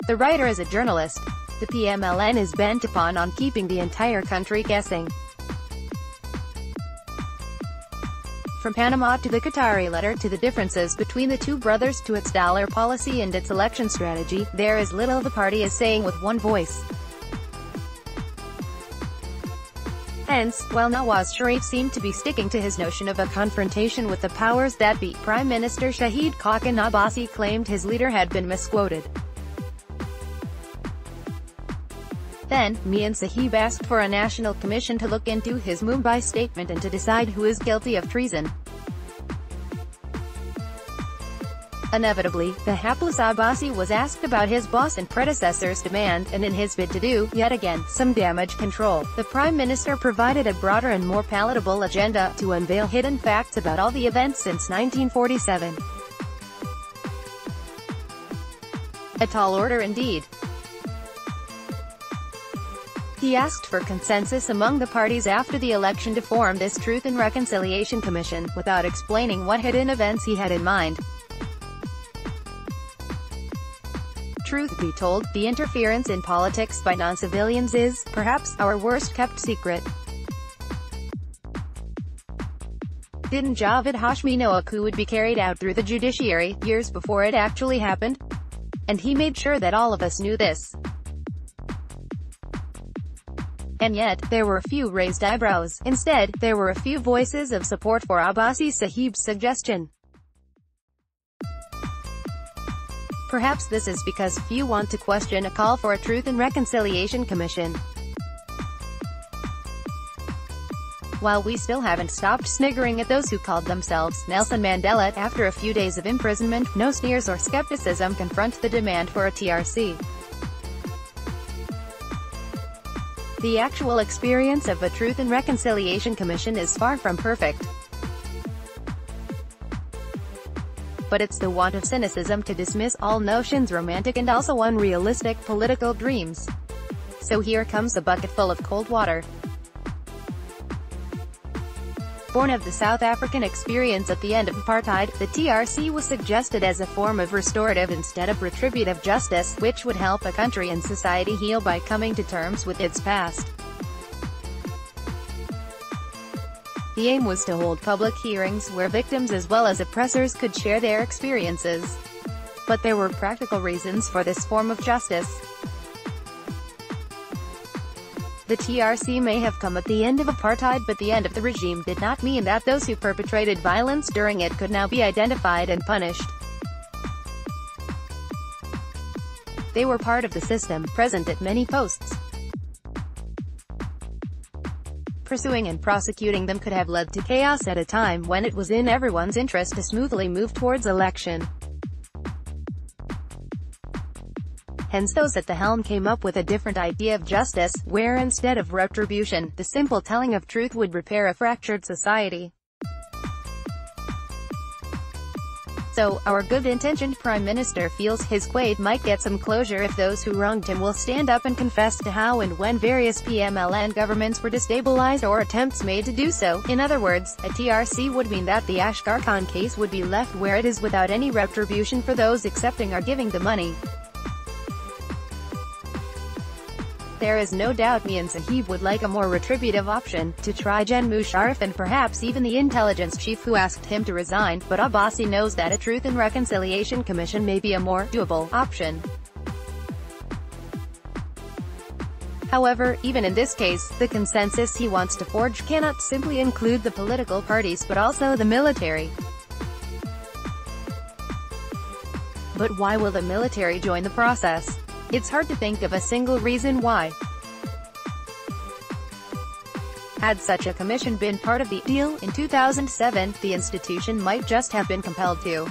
The writer is a journalist. The PML-N is bent upon keeping the entire country guessing. From Panama to the Qatari letter to the differences between the two brothers to its dollar policy and its election strategy, there is little the party is saying with one voice. Hence, while Nawaz Sharif seemed to be sticking to his notion of a confrontation with the powers that be, Prime Minister Shahid Khaqan Abbasi claimed his leader had been misquoted. Then, Mian Sahib asked for a national commission to look into his Mumbai statement and to decide who is guilty of treason. Inevitably, the hapless Abbasi was asked about his boss and predecessor's demand, and in his bid to do, yet again, some damage control, the Prime Minister provided a broader and more palatable agenda, to unveil hidden facts about all the events since 1947. A tall order indeed. He asked for consensus among the parties after the election to form this Truth and Reconciliation Commission, without explaining what hidden events he had in mind. Truth be told, the interference in politics by non-civilians is, perhaps, our worst-kept secret. Didn't Javed Hashmi know a coup would be carried out through the judiciary, years before it actually happened? And he made sure that all of us knew this. And yet, there were few raised eyebrows. Instead, there were a few voices of support for Abbasi Sahib's suggestion. Perhaps this is because few want to question a call for a Truth and Reconciliation Commission. While we still haven't stopped sniggering at those who called themselves Nelson Mandela after a few days of imprisonment, no sneers or skepticism confront the demand for a TRC. The actual experience of a Truth and Reconciliation Commission is far from perfect. But it's the want of cynicism to dismiss all notions romantic and also unrealistic political dreams. So here comes a bucket full of cold water. Born of the South African experience at the end of apartheid, the TRC was suggested as a form of restorative instead of retributive justice, which would help a country and society heal by coming to terms with its past. The aim was to hold public hearings where victims as well as oppressors could share their experiences. But there were practical reasons for this form of justice. The TRC may have come at the end of apartheid, but the end of the regime did not mean that those who perpetrated violence during it could now be identified and punished. They were part of the system, present at many posts. Pursuing and prosecuting them could have led to chaos at a time when it was in everyone's interest to smoothly move towards election. Hence those at the helm came up with a different idea of justice, where instead of retribution, the simple telling of truth would repair a fractured society. So, our good-intentioned Prime Minister feels his Quaid might get some closure if those who wronged him will stand up and confess to how and when various PML-N governments were destabilized or attempts made to do so. In other words, a TRC would mean that the Ashgar Khan case would be left where it is without any retribution for those accepting or giving the money. There is no doubt Mian Sahib would like a more retributive option, to try Gen Musharraf and perhaps even the intelligence chief who asked him to resign, but Abbasi knows that a Truth and Reconciliation Commission may be a more doable option. However, even in this case, the consensus he wants to forge cannot simply include the political parties but also the military. But why will the military join the process? It's hard to think of a single reason why. Had such a commission been part of the deal in 2007, the institution might just have been compelled to.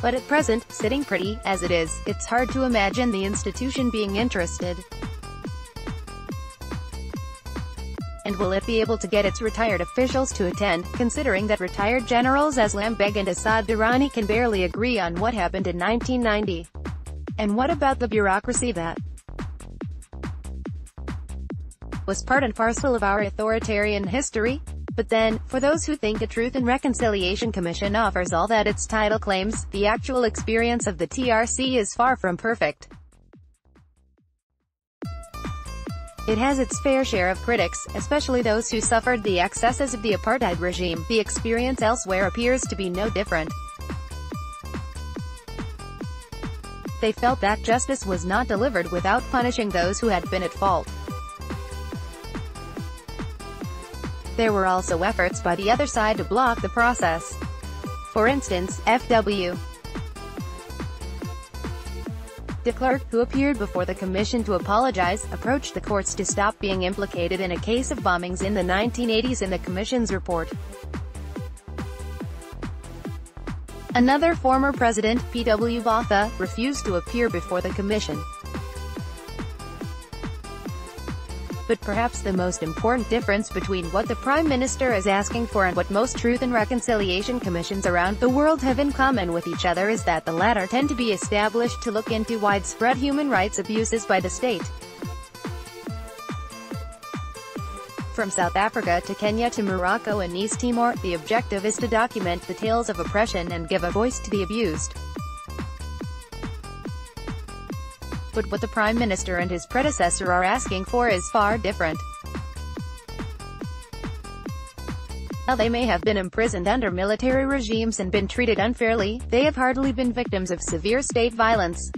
But at present, sitting pretty as it is, it's hard to imagine the institution being interested. And will it be able to get its retired officials to attend, considering that retired generals Aslam Beg and Asad Durrani can barely agree on what happened in 1990? And what about the bureaucracy that was part and parcel of our authoritarian history? But then, for those who think a Truth and Reconciliation Commission offers all that its title claims, the actual experience of the TRC is far from perfect. It has its fair share of critics, especially those who suffered the excesses of the apartheid regime. The experience elsewhere appears to be no different. They felt that justice was not delivered without punishing those who had been at fault. There were also efforts by the other side to block the process. For instance, F.W. de Klerk, who appeared before the commission to apologize, approached the courts to stop being implicated in a case of bombings in the 1980s in the commission's report. Another former president, P.W. Botha, refused to appear before the commission. But perhaps the most important difference between what the Prime Minister is asking for and what most Truth and Reconciliation Commissions around the world have in common with each other is that the latter tend to be established to look into widespread human rights abuses by the state. From South Africa to Kenya to Morocco and East Timor, the objective is to document the tales of oppression and give a voice to the abused. But what the Prime Minister and his predecessor are asking for is far different. While they may have been imprisoned under military regimes and been treated unfairly, they have hardly been victims of severe state violence.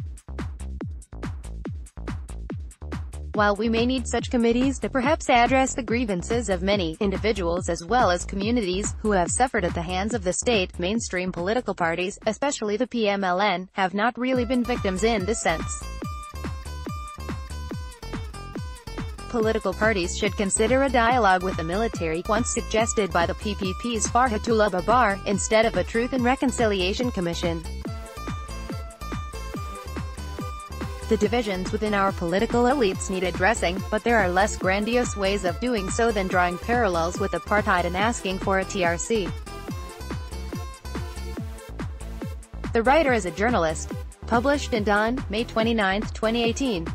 While we may need such committees to perhaps address the grievances of many individuals as well as communities who have suffered at the hands of the state, mainstream political parties, especially the PML-N, have not really been victims in this sense. Political parties should consider a dialogue with the military, once suggested by the PPP's Farhatullah Babar, instead of a Truth and Reconciliation Commission. The divisions within our political elites need addressing, but there are less grandiose ways of doing so than drawing parallels with apartheid and asking for a TRC. The writer is a journalist. Published in Dawn, May 29, 2018.